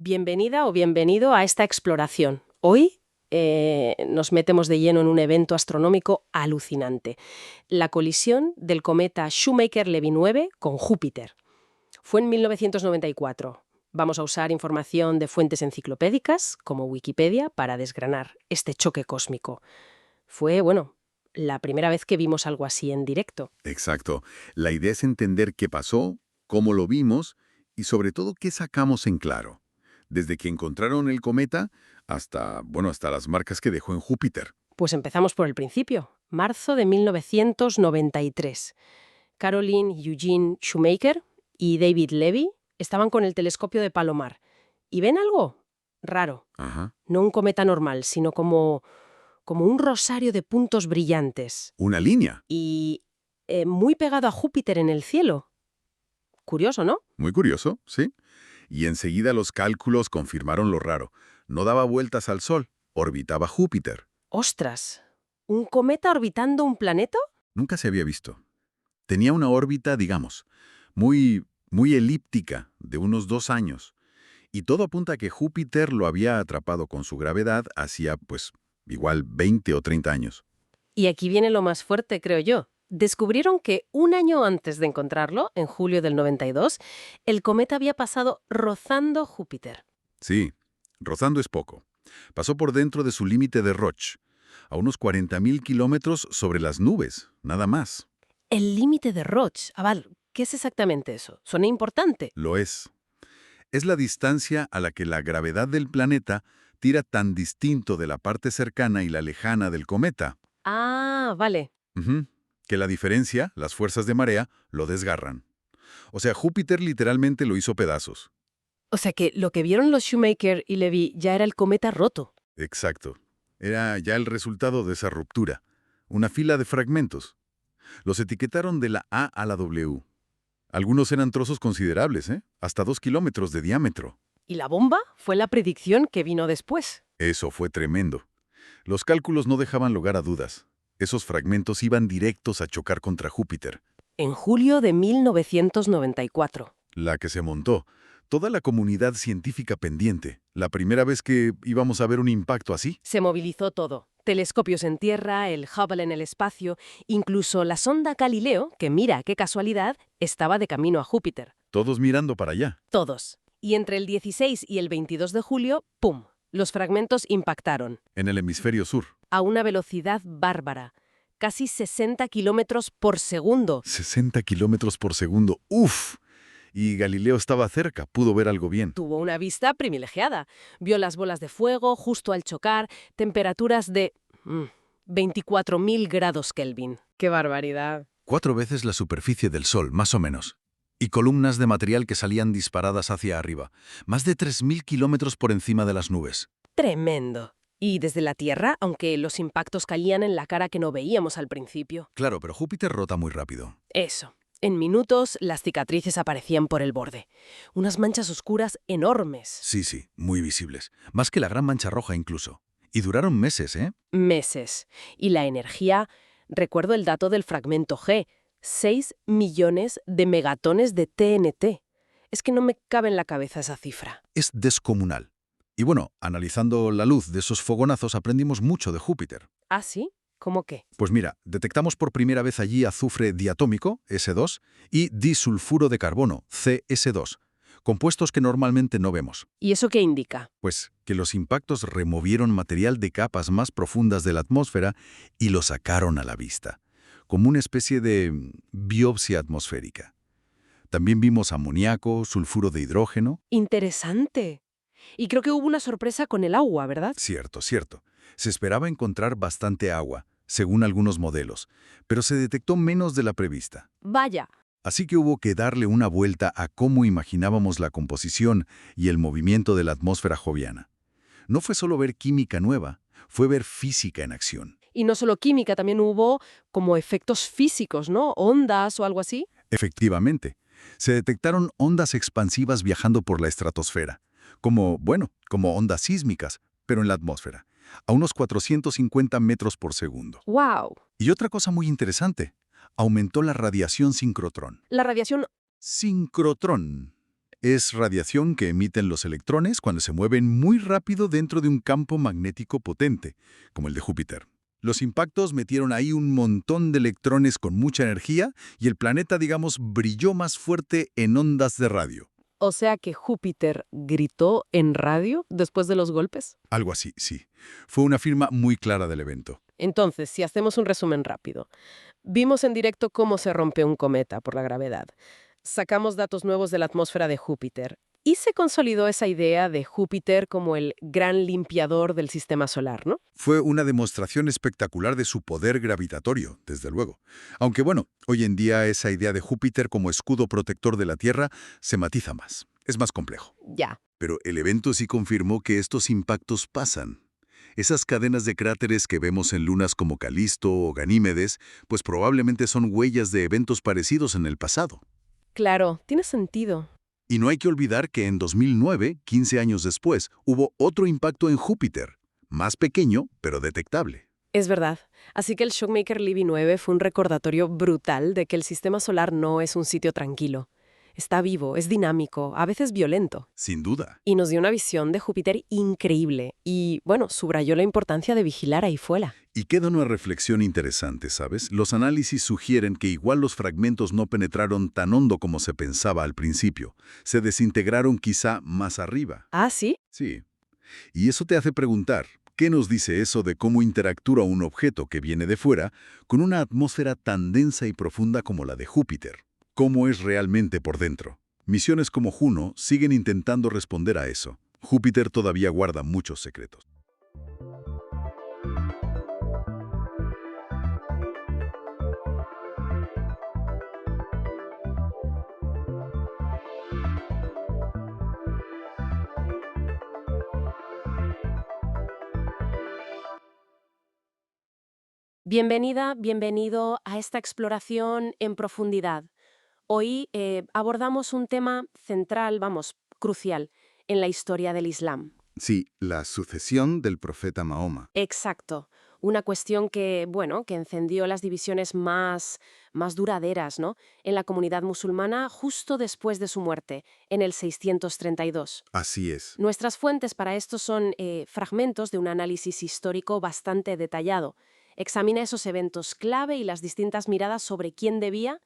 Bienvenida o bienvenido a esta exploración. Hoy nos metemos de lleno en un evento astronómico alucinante, la colisión del cometa Shoemaker-Levy 9 con Júpiter. Fue en 1994. Vamos a usar información de fuentes enciclopédicas, como Wikipedia, para desgranar este choque cósmico. Fue, la primera vez que vimos algo así en directo. Exacto. La idea es entender qué pasó, cómo lo vimos y sobre todo qué sacamos en claro. Desde que encontraron el cometa hasta las marcas que dejó en Júpiter. Pues empezamos por el principio, marzo de 1993. Caroline Eugene Shoemaker y David Levy estaban con el telescopio de Palomar. ¿Y ven algo? Raro. Ajá. No un cometa normal, sino como un rosario de puntos brillantes. Una línea. Y muy pegado a Júpiter en el cielo. Curioso, ¿no? Muy curioso, ¿sí? Y enseguida los cálculos confirmaron lo raro. No daba vueltas al Sol, orbitaba Júpiter. ¡Ostras! ¿Un cometa orbitando un planeta? Nunca se había visto. Tenía una órbita, digamos, muy elíptica, de unos 2 años. Y todo apunta a que Júpiter lo había atrapado con su gravedad hacía, igual 20 o 30 años. Y aquí viene lo más fuerte, creo yo. Descubrieron que un año antes de encontrarlo, en julio del 92, el cometa había pasado rozando Júpiter. Sí, rozando es poco. Pasó por dentro de su límite de Roche, a unos 40.000 kilómetros sobre las nubes, nada más. El límite de Roche. Aval, ¿qué es exactamente eso? Suena importante. Lo es. Es la distancia a la que la gravedad del planeta tira tan distinto de la parte cercana y la lejana del cometa. Ah, vale. Ujú. Que la diferencia, las fuerzas de marea, lo desgarran. O sea, Júpiter literalmente lo hizo pedazos. O sea que lo que vieron los Shoemaker y Levy ya era el cometa roto. Exacto. Era ya el resultado de esa ruptura. Una fila de fragmentos. Los etiquetaron de la A a la W. Algunos eran trozos considerables, hasta 2 kilómetros de diámetro. Y la bomba fue la predicción que vino después. Eso fue tremendo. Los cálculos no dejaban lugar a dudas. Esos fragmentos iban directos a chocar contra Júpiter. En julio de 1994. La que se montó. Toda la comunidad científica pendiente. La primera vez que íbamos a ver un impacto así. Se movilizó todo. Telescopios en tierra, el Hubble en el espacio, incluso la sonda Galileo, que mira qué casualidad, estaba de camino a Júpiter. Todos mirando para allá. Todos. Y entre el 16 y el 22 de julio, ¡pum!, los fragmentos impactaron. En el hemisferio sur. A una velocidad bárbara. Casi 60 kilómetros por segundo. 60 kilómetros por segundo. ¡Uf! Y Galileo estaba cerca, pudo ver algo bien. Tuvo una vista privilegiada. Vio las bolas de fuego justo al chocar, temperaturas de 24.000 grados Kelvin. ¡Qué barbaridad! 4 veces la superficie del Sol, más o menos. Y columnas de material que salían disparadas hacia arriba. Más de 3.000 kilómetros por encima de las nubes. ¡Tremendo! Y desde la Tierra, aunque los impactos caían en la cara que no veíamos al principio. Claro, pero Júpiter rota muy rápido. Eso. En minutos, las cicatrices aparecían por el borde. Unas manchas oscuras enormes. Sí, muy visibles. Más que la gran mancha roja incluso. Y duraron meses, ¿eh? Meses. Y la energía, recuerdo el dato del fragmento G, 6 millones de megatones de TNT. Es que no me cabe en la cabeza esa cifra. Es descomunal. Y bueno, analizando la luz de esos fogonazos aprendimos mucho de Júpiter. ¿Ah, sí? ¿Cómo qué? Pues mira, detectamos por primera vez allí azufre diatómico, S2, y disulfuro de carbono, CS2, compuestos que normalmente no vemos. ¿Y eso qué indica? Pues que los impactos removieron material de capas más profundas de la atmósfera y lo sacaron a la vista, como una especie de biopsia atmosférica. También vimos amoníaco, sulfuro de hidrógeno. Interesante. Y creo que hubo una sorpresa con el agua, ¿verdad? Cierto. Se esperaba encontrar bastante agua, según algunos modelos, pero se detectó menos de la prevista. Vaya. Así que hubo que darle una vuelta a cómo imaginábamos la composición y el movimiento de la atmósfera joviana. No fue solo ver química nueva, fue ver física en acción. Y no solo química, también hubo como efectos físicos, ¿no? Ondas o algo así. Efectivamente, se detectaron ondas expansivas viajando por la estratosfera, como ondas sísmicas, pero en la atmósfera, a unos 450 metros por segundo. ¡Wow! Y otra cosa muy interesante, aumentó la radiación sincrotrón. La radiación... Sincrotrón. Es radiación que emiten los electrones cuando se mueven muy rápido dentro de un campo magnético potente, como el de Júpiter. Los impactos metieron ahí un montón de electrones con mucha energía y el planeta, digamos, brilló más fuerte en ondas de radio. O sea que Júpiter gritó en radio después de los golpes. Algo así, sí. Fue una firma muy clara del evento. Entonces, si hacemos un resumen rápido, vimos en directo cómo se rompe un cometa por la gravedad. Sacamos datos nuevos de la atmósfera de Júpiter y se consolidó esa idea de Júpiter como el gran limpiador del sistema solar, ¿no? Fue una demostración espectacular de su poder gravitatorio, desde luego. Aunque bueno, hoy en día esa idea de Júpiter como escudo protector de la Tierra se matiza más. Es más complejo. Ya. Pero el evento sí confirmó que estos impactos pasan. Esas cadenas de cráteres que vemos en lunas como Calisto o Ganímedes, pues probablemente son huellas de eventos parecidos en el pasado. Claro, tiene sentido. Y no hay que olvidar que en 2009, 15 años después, hubo otro impacto en Júpiter, más pequeño, pero detectable. Es verdad. Así que el Shockmaker Libby 9 fue un recordatorio brutal de que el sistema solar no es un sitio tranquilo. Está vivo, es dinámico, a veces violento. Sin duda. Y nos dio una visión de Júpiter increíble. Y, bueno, subrayó la importancia de vigilar ahí fuera. Y queda una reflexión interesante, ¿sabes? Los análisis sugieren que igual los fragmentos no penetraron tan hondo como se pensaba al principio. Se desintegraron quizá más arriba. ¿Ah, sí? Sí. Y eso te hace preguntar, ¿qué nos dice eso de cómo interactúa un objeto que viene de fuera con una atmósfera tan densa y profunda como la de Júpiter? ¿Cómo es realmente por dentro? Misiones como Juno siguen intentando responder a eso. Júpiter todavía guarda muchos secretos. Bienvenida, bienvenido a esta exploración en profundidad. Hoy abordamos un tema central, vamos, crucial, en la historia del Islam. Sí, la sucesión del profeta Mahoma. Exacto. Una cuestión que, bueno, que encendió las divisiones más duraderas, ¿no?, en la comunidad musulmana justo después de su muerte, en el 632. Así es. Nuestras fuentes para esto son fragmentos de un análisis histórico bastante detallado. Examina esos eventos clave y las distintas miradas sobre quién debía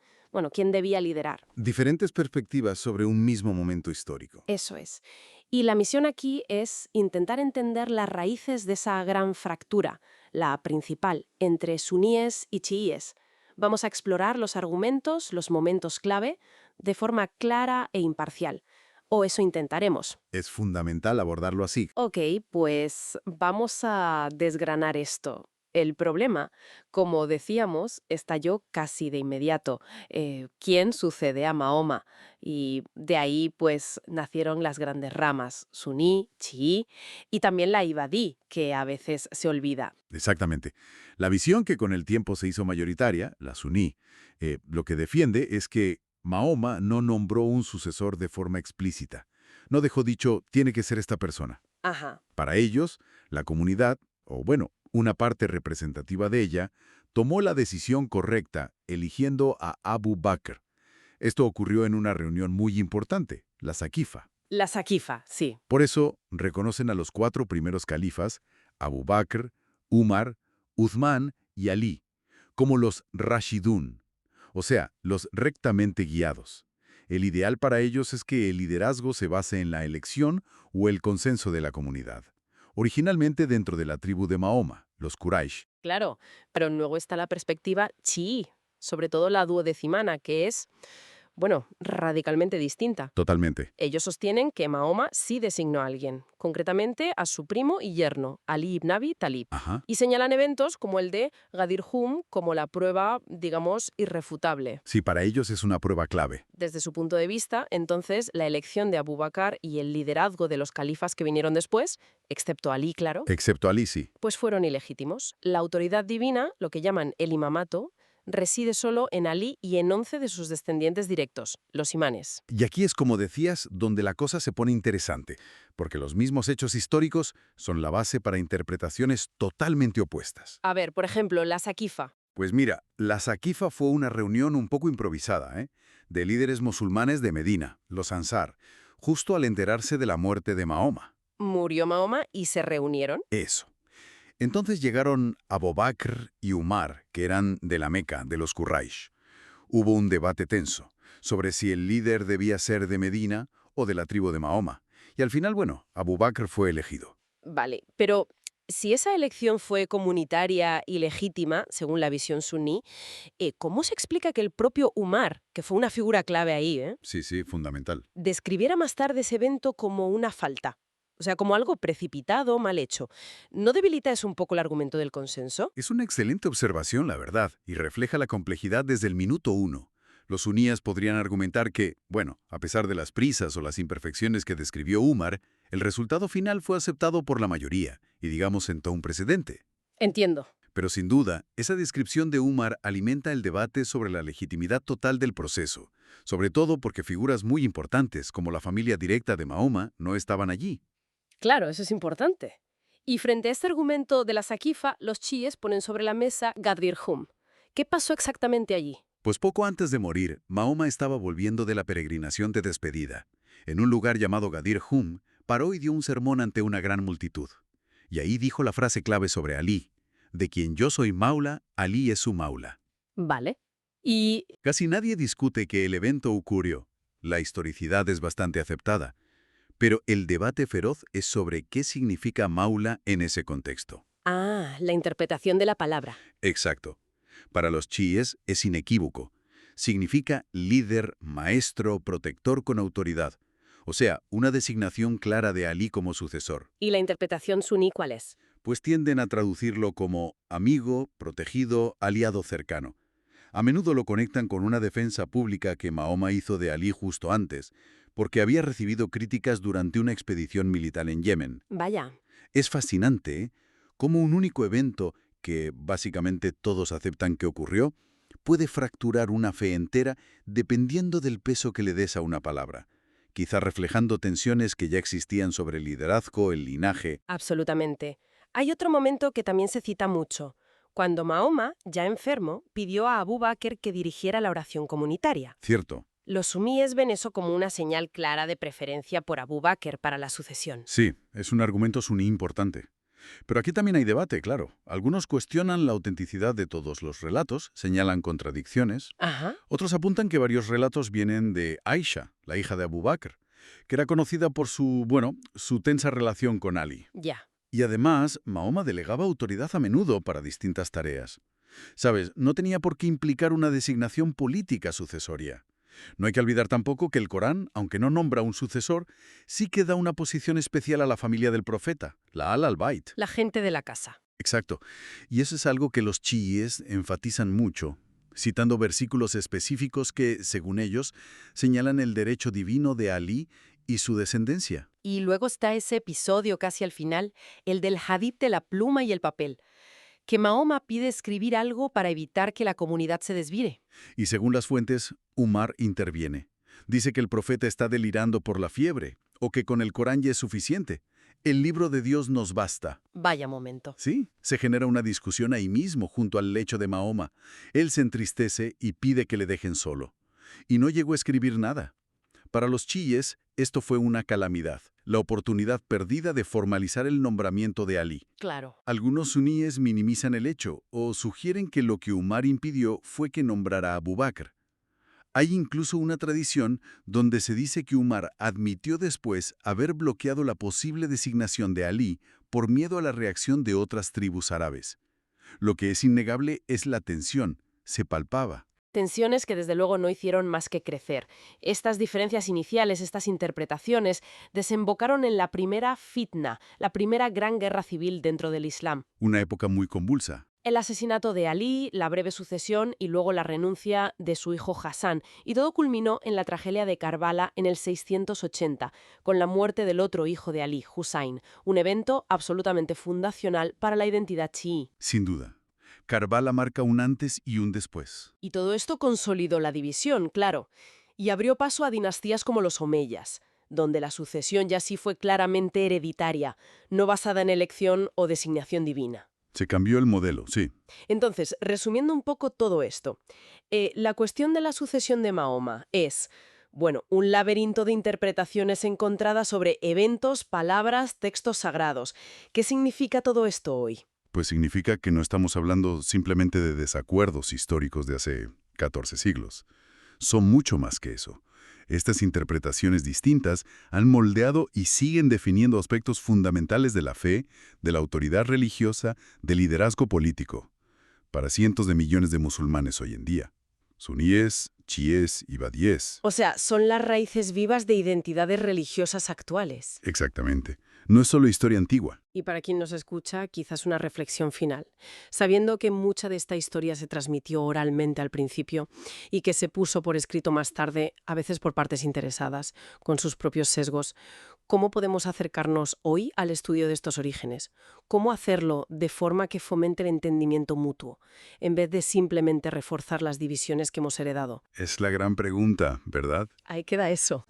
liderar. Diferentes perspectivas sobre un mismo momento histórico. Eso es. Y la misión aquí es intentar entender las raíces de esa gran fractura, la principal, entre suníes y chiíes. Vamos a explorar los argumentos, los momentos clave, de forma clara e imparcial. O eso intentaremos. Es fundamental abordarlo así. Ok, pues vamos a desgranar esto. El problema, como decíamos, estalló casi de inmediato. ¿Quién sucede a Mahoma? Y de ahí, pues, nacieron las grandes ramas, suní, chií, y también la ibadí, que a veces se olvida. Exactamente. La visión que con el tiempo se hizo mayoritaria, la suní, lo que defiende es que Mahoma no nombró un sucesor de forma explícita. No dejó dicho, tiene que ser esta persona. Ajá. Para ellos, la comunidad, o bueno, una parte representativa de ella, tomó la decisión correcta, eligiendo a Abu Bakr. Esto ocurrió en una reunión muy importante, la Saqifa. La Saqifa, sí. Por eso, reconocen a los 4 primeros califas, Abu Bakr, Umar, Uthman y Ali, como los Rashidun, o sea, los rectamente guiados. El ideal para ellos es que el liderazgo se base en la elección o el consenso de la comunidad. Originalmente dentro de la tribu de Mahoma, los Quraysh. Claro, pero luego está la perspectiva chií, sobre todo la duodecimana, que es, bueno, radicalmente distinta. Totalmente. Ellos sostienen que Mahoma sí designó a alguien, concretamente a su primo y yerno, Ali ibn Abi Talib. Ajá. Y señalan eventos como el de Ghadir Hum como la prueba, digamos, irrefutable. Sí, para ellos es una prueba clave. Desde su punto de vista, entonces, la elección de Abu Bakr y el liderazgo de los califas que vinieron después, excepto Ali, claro, Excepto Ali, sí. pues fueron ilegítimos. La autoridad divina, lo que llaman el imamato, reside solo en Ali y en 11 de sus descendientes directos, los imanes. Y aquí es, como decías, donde la cosa se pone interesante, porque los mismos hechos históricos son la base para interpretaciones totalmente opuestas. A ver, por ejemplo, la Saqifa. Pues mira, la Saqifa fue una reunión un poco improvisada, de líderes musulmanes de Medina, los Ansar, justo al enterarse de la muerte de Mahoma. Murió Mahoma y se reunieron. Eso. Entonces llegaron Abu Bakr y Umar, que eran de la Meca, de los Quraysh. Hubo un debate tenso sobre si el líder debía ser de Medina o de la tribu de Mahoma. Y al final, bueno, Abu Bakr fue elegido. Vale, pero si esa elección fue comunitaria y legítima, según la visión suní, ¿cómo se explica que el propio Umar, que fue una figura clave ahí, Sí, sí, fundamental. describiera más tarde ese evento como una falta? O sea, como algo precipitado, mal hecho. ¿No debilita eso un poco el argumento del consenso? Es una excelente observación, la verdad, y refleja la complejidad desde el minuto uno. Los suníes podrían argumentar que, bueno, a pesar de las prisas o las imperfecciones que describió Umar, el resultado final fue aceptado por la mayoría y, digamos, sentó un precedente. Entiendo. Pero sin duda, esa descripción de Umar alimenta el debate sobre la legitimidad total del proceso, sobre todo porque figuras muy importantes, como la familia directa de Mahoma, no estaban allí. Claro, eso es importante. Y frente a este argumento de la Saqifa, los chiíes ponen sobre la mesa Ghadir Hum. ¿Qué pasó exactamente allí? Pues poco antes de morir, Mahoma estaba volviendo de la peregrinación de despedida. En un lugar llamado Ghadir Hum, paró y dio un sermón ante una gran multitud. Y ahí dijo la frase clave sobre Alí: de quien yo soy Maula, Alí es su Maula. Vale. Y Casi nadie discute que el evento ocurrió. La historicidad es bastante aceptada. Pero el debate feroz es sobre qué significa Maula en ese contexto. la interpretación de la palabra. Exacto. Para los chiíes es inequívoco. Significa líder, maestro, protector con autoridad. O sea, una designación clara de Alí como sucesor. ¿Y la interpretación suní cuál es? Pues tienden a traducirlo como amigo, protegido, aliado cercano. A menudo lo conectan con una defensa pública que Mahoma hizo de Alí justo antes, porque había recibido críticas durante una expedición militar en Yemen. Vaya. Es fascinante, ¿eh?, cómo un único evento, que básicamente todos aceptan que ocurrió, puede fracturar una fe entera dependiendo del peso que le des a una palabra, quizá reflejando tensiones que ya existían sobre el liderazgo, el linaje. Absolutamente. Hay otro momento que también se cita mucho. Cuando Mahoma, ya enfermo, pidió a Abu Bakr que dirigiera la oración comunitaria. Cierto. Los suníes ven eso como una señal clara de preferencia por Abu Bakr para la sucesión. Sí, es un argumento suní importante. Pero aquí también hay debate, claro. Algunos cuestionan la autenticidad de todos los relatos, señalan contradicciones. Ajá. Otros apuntan que varios relatos vienen de Aisha, la hija de Abu Bakr, que era conocida por su tensa relación con Ali. Ya. Y además, Mahoma delegaba autoridad a menudo para distintas tareas. ¿Sabes? No tenía por qué implicar una designación política sucesoria. No hay que olvidar tampoco que el Corán, aunque no nombra un sucesor, sí que da una posición especial a la familia del profeta, la al-Bayt. La gente de la casa. Exacto. Y eso es algo que los chiíes enfatizan mucho, citando versículos específicos que, según ellos, señalan el derecho divino de Alí y su descendencia. Y luego está ese episodio casi al final, el del hadith de la pluma y el papel, que Mahoma pide escribir algo para evitar que la comunidad se desvíe. Y según las fuentes, Umar interviene. Dice que el profeta está delirando por la fiebre, o que con el Corán ya es suficiente. El libro de Dios nos basta. Vaya momento. Sí, se genera una discusión ahí mismo, junto al lecho de Mahoma. Él se entristece y pide que le dejen solo. Y no llegó a escribir nada. Para los chiíes, esto fue una calamidad, la oportunidad perdida de formalizar el nombramiento de Alí. Claro. Algunos suníes minimizan el hecho o sugieren que lo que Umar impidió fue que nombrara a Abu Bakr. Hay incluso una tradición donde se dice que Umar admitió después haber bloqueado la posible designación de Alí por miedo a la reacción de otras tribus árabes. Lo que es innegable es la tensión, se palpaba. Tensiones que desde luego no hicieron más que crecer. Estas diferencias iniciales, estas interpretaciones, desembocaron en la primera fitna, la primera gran guerra civil dentro del Islam. Una época muy convulsa. El asesinato de Alí, la breve sucesión y luego la renuncia de su hijo Hassan, y todo culminó en la tragedia de Karbala en el 680, con la muerte del otro hijo de Alí, Hussein, un evento absolutamente fundacional para la identidad chií. Sin duda. Karbala marca un antes y un después. Y todo esto consolidó la división, claro, y abrió paso a dinastías como los omeyas, donde la sucesión ya sí fue claramente hereditaria, no basada en elección o designación divina. Se cambió el modelo, sí. Entonces, resumiendo un poco todo esto, la cuestión de la sucesión de Mahoma es, Bueno, un laberinto de interpretaciones encontradas sobre eventos, palabras, textos sagrados. ¿Qué significa todo esto hoy? Pues significa que no estamos hablando simplemente de desacuerdos históricos de hace 14 siglos. Son mucho más que eso. Estas interpretaciones distintas han moldeado y siguen definiendo aspectos fundamentales de la fe, de la autoridad religiosa, del liderazgo político, para cientos de millones de musulmanes hoy en día. Suníes, chiíes y badíes. O sea, son las raíces vivas de identidades religiosas actuales. Exactamente. No es solo historia antigua. Y para quien nos escucha, quizás una reflexión final. Sabiendo que mucha de esta historia se transmitió oralmente al principio y que se puso por escrito más tarde, a veces por partes interesadas, con sus propios sesgos, ¿cómo podemos acercarnos hoy al estudio de estos orígenes? ¿Cómo hacerlo de forma que fomente el entendimiento mutuo, en vez de simplemente reforzar las divisiones que hemos heredado? Es la gran pregunta, ¿verdad? Ahí queda eso.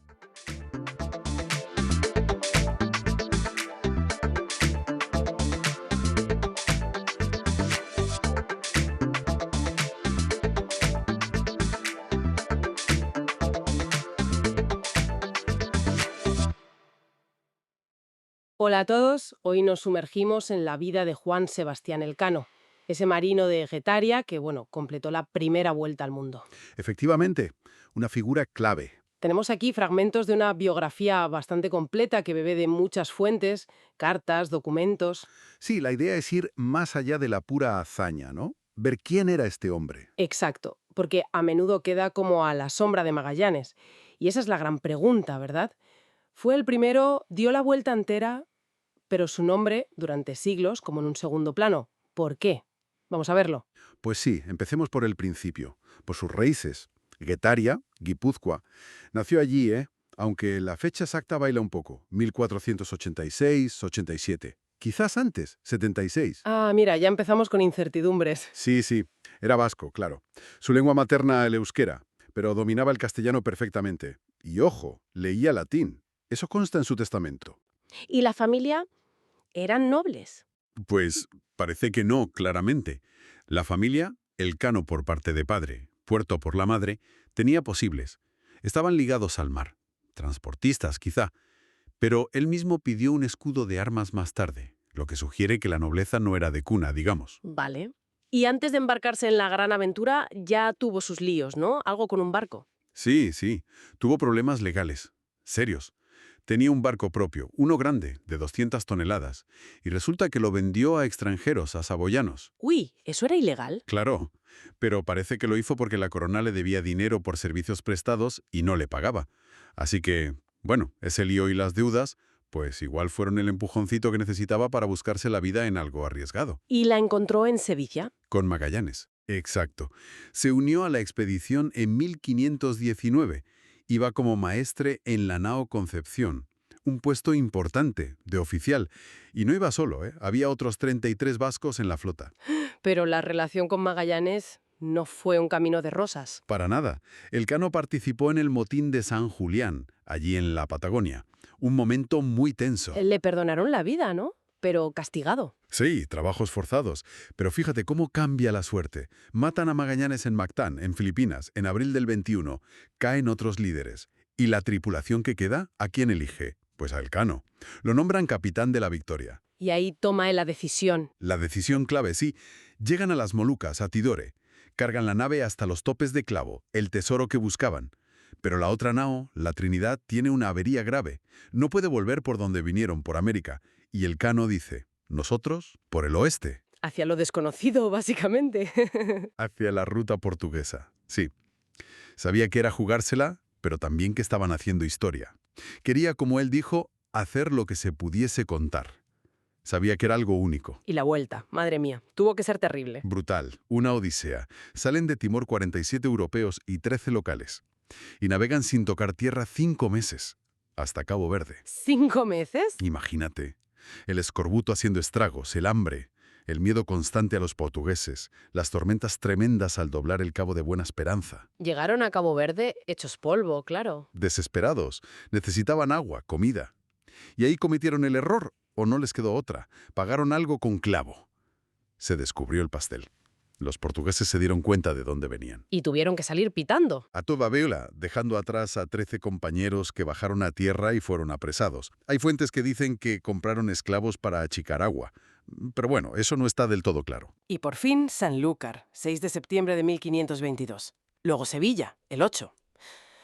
Hola a todos, hoy nos sumergimos en la vida de Juan Sebastián Elcano, ese marino de Getaria que, completó la primera vuelta al mundo. Efectivamente, una figura clave. Tenemos aquí fragmentos de una biografía bastante completa que bebe de muchas fuentes, cartas, documentos. Sí, la idea es ir más allá de la pura hazaña, ¿no? Ver quién era este hombre. Exacto, porque a menudo queda como a la sombra de Magallanes. Y esa es la gran pregunta, ¿verdad? Fue el primero, dio la vuelta entera, pero su nombre, durante siglos, como en un segundo plano. ¿Por qué? Vamos a verlo. Pues sí, empecemos por el principio, por sus raíces. Getaria, Guipúzcoa, nació allí, aunque la fecha exacta baila un poco, 1486, 87. Quizás antes, 76. Ah, mira, ya empezamos con incertidumbres. Sí, sí, era vasco, claro. Su lengua materna el euskera, pero dominaba el castellano perfectamente. Y ojo, leía latín. Eso consta en su testamento. ¿Y la familia? ¿Eran nobles? Pues parece que no, claramente. La familia, Elcano por parte de padre, Puerto por la madre, tenía posibles. Estaban ligados al mar. Transportistas, quizá. Pero él mismo pidió un escudo de armas más tarde, lo que sugiere que la nobleza no era de cuna, digamos. Vale. Y antes de embarcarse en la gran aventura, ya tuvo sus líos, ¿no? Algo con un barco. Sí, sí. Tuvo problemas legales. Serios. Tenía un barco propio, uno grande, de 200 toneladas, y resulta que lo vendió a extranjeros, a saboyanos. Uy, ¿eso era ilegal? Claro, pero parece que lo hizo porque la corona le debía dinero por servicios prestados y no le pagaba. Así que, bueno, ese lío y las deudas, pues igual fueron el empujoncito que necesitaba para buscarse la vida en algo arriesgado. Y la encontró en Sevilla. Con Magallanes. Exacto. Se unió a la expedición en 1519. Iba como maestre en la nao Concepción, un puesto importante, de oficial. Y no iba solo, ¿eh? Había otros 33 vascos en la flota. Pero la relación con Magallanes no fue un camino de rosas. Para nada. Elcano participó en el motín de San Julián, allí en la Patagonia. Un momento muy tenso. Le perdonaron la vida, ¿no? Pero castigado. Sí, trabajos forzados. Pero fíjate cómo cambia la suerte. Matan a Magallanes en Mactán, en Filipinas, en abril del 21. Caen otros líderes. ¿Y la tripulación que queda? ¿A quién elige? Pues a Elcano. Lo nombran capitán de la Victoria. Y ahí toma él la decisión. La decisión clave, sí. Llegan a las Molucas, a Tidore. Cargan la nave hasta los topes de clavo, el tesoro que buscaban. Pero la otra nao, la Trinidad, tiene una avería grave. No puede volver por donde vinieron, por América. Y Elcano dice, nosotros, por el oeste. Hacia lo desconocido, básicamente. Hacia la ruta portuguesa, sí. Sabía que era jugársela, pero también que estaban haciendo historia. Quería, como él dijo, hacer lo que se pudiese contar. Sabía que era algo único. Y la vuelta, madre mía, tuvo que ser terrible. Brutal, una odisea. Salen de Timor 47 europeos y 13 locales. Y navegan sin tocar tierra 5 meses, hasta Cabo Verde. ¿5 meses? Imagínate. El escorbuto haciendo estragos, el hambre, el miedo constante a los portugueses, las tormentas tremendas al doblar el Cabo de Buena Esperanza. Llegaron a Cabo Verde hechos polvo, claro. Desesperados, necesitaban agua, comida. Y ahí cometieron el error, o no les quedó otra. Pagaron algo con clavo. Se descubrió el pastel. Los portugueses se dieron cuenta de dónde venían. Y tuvieron que salir pitando. A toda vela, dejando atrás a 13 compañeros que bajaron a tierra y fueron apresados. Hay fuentes que dicen que compraron esclavos para achicar agua. Pero bueno, eso no está del todo claro. Y por fin Sanlúcar, 6 de septiembre de 1522. Luego Sevilla, el 8.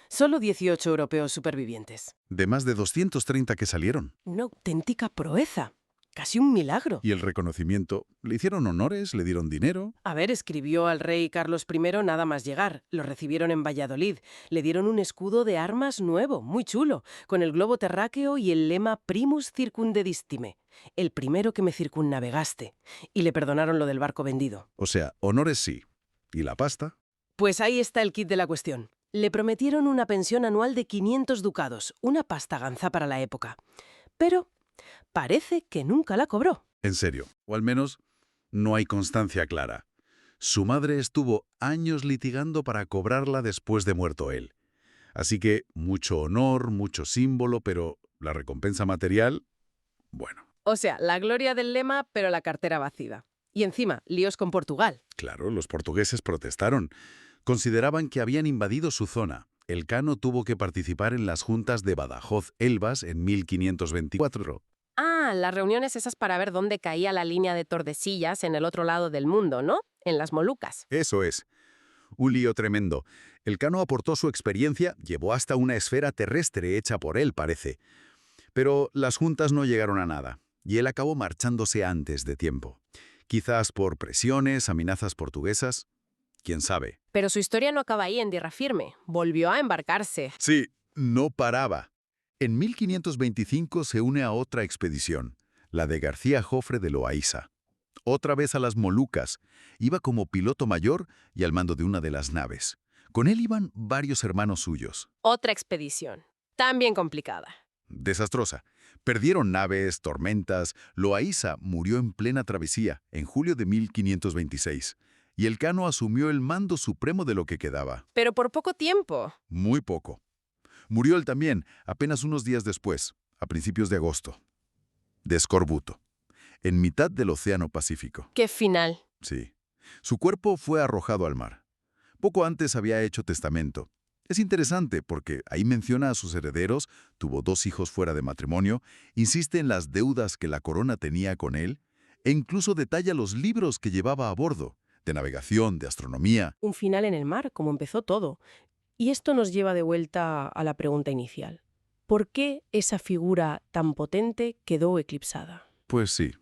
Solo 18 europeos supervivientes. De más de 230 que salieron. Una auténtica proeza. Casi un milagro. Y el reconocimiento, le hicieron honores, le dieron dinero. A ver, escribió al rey Carlos I nada más llegar. Lo recibieron en Valladolid. Le dieron un escudo de armas nuevo, muy chulo, con el globo terráqueo y el lema Primus circundedistime, el primero que me circunnavegaste. Y le perdonaron lo del barco vendido. O sea, honores sí. ¿Y la pasta? Pues ahí está el kit de la cuestión. Le prometieron una pensión anual de 500 ducados, una pasta ganza para la época. Pero parece que nunca la cobró. En serio, o al menos no hay constancia clara. Su madre estuvo años litigando para cobrarla después de muerto él. Así que mucho honor, mucho símbolo, pero la recompensa material, bueno. O sea, la gloria del lema, pero la cartera vacía. Y encima, líos con Portugal. Claro, los portugueses protestaron. Consideraban que habían invadido su zona. Elcano tuvo que participar en las juntas de Badajoz-Elvas en 1524. Ah, las reuniones esas para ver dónde caía la línea de Tordesillas en el otro lado del mundo, ¿no? En las Molucas. Eso es. Un lío tremendo. Elcano aportó su experiencia, llevó hasta una esfera terrestre hecha por él, parece. Pero las juntas no llegaron a nada, y él acabó marchándose antes de tiempo. Quizás por presiones, amenazas portuguesas. ¿Quién sabe? Pero su historia no acaba ahí en tierra firme. Volvió a embarcarse. Sí, no paraba. En 1525 se une a otra expedición, la de García Jofre de Loaiza. Otra vez a las Molucas. Iba como piloto mayor y al mando de una de las naves. Con él iban varios hermanos suyos. Otra expedición. También complicada. Desastrosa. Perdieron naves, tormentas. Loaiza murió en plena travesía, en julio de 1526. Y Elcano asumió el mando supremo de lo que quedaba. Pero por poco tiempo. Muy poco. Murió él también, apenas unos días después, a principios de agosto. De escorbuto. En mitad del Océano Pacífico. ¡Qué final! Sí. Su cuerpo fue arrojado al mar. Poco antes había hecho testamento. Es interesante porque ahí menciona a sus herederos, tuvo 2 hijos fuera de matrimonio, insiste en las deudas que la corona tenía con él, e incluso detalla los libros que llevaba a bordo, de navegación, de astronomía. Un final en el mar, como empezó todo. Y esto nos lleva de vuelta a la pregunta inicial. ¿Por qué esa figura tan potente quedó eclipsada? Pues sí.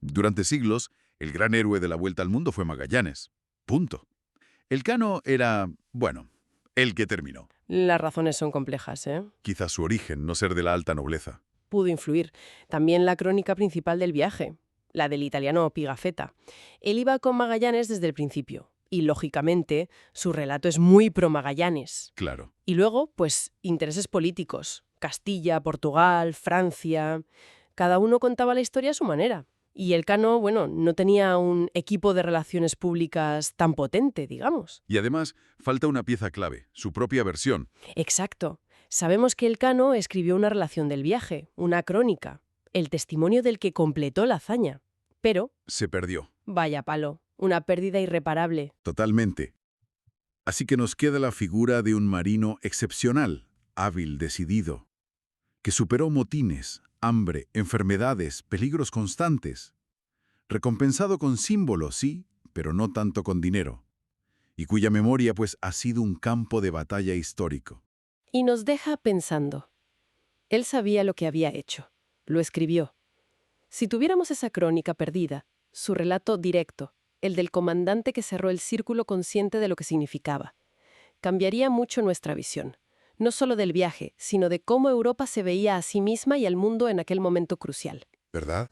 Durante siglos, el gran héroe de la vuelta al mundo fue Magallanes. Punto. Elcano era, bueno, el que terminó. Las razones son complejas, ¿eh? Quizás su origen, no ser de la alta nobleza. Pudo influir. También la crónica principal del viaje, la del italiano Pigafetta. Él iba con Magallanes desde el principio. Y, lógicamente, su relato es muy pro-Magallanes. Claro. Y luego, pues, intereses políticos. Castilla, Portugal, Francia. Cada uno contaba la historia a su manera. Y Elcano, bueno, no tenía un equipo de relaciones públicas tan potente, digamos. Y además, falta una pieza clave, su propia versión. Exacto. Sabemos que Elcano escribió una relación del viaje, una crónica, el testimonio del que completó la hazaña. Pero, Se perdió. vaya palo, una pérdida irreparable. Totalmente. Así que nos queda la figura de un marino excepcional, hábil, decidido, que superó motines, hambre, enfermedades, peligros constantes. Recompensado con símbolos, sí, pero no tanto con dinero. Y cuya memoria, pues, ha sido un campo de batalla histórico. Y nos deja pensando. Él sabía lo que había hecho. Lo escribió. Si tuviéramos esa crónica perdida, su relato directo, el del comandante que cerró el círculo consciente de lo que significaba, cambiaría mucho nuestra visión. No solo del viaje, sino de cómo Europa se veía a sí misma y al mundo en aquel momento crucial. ¿Verdad?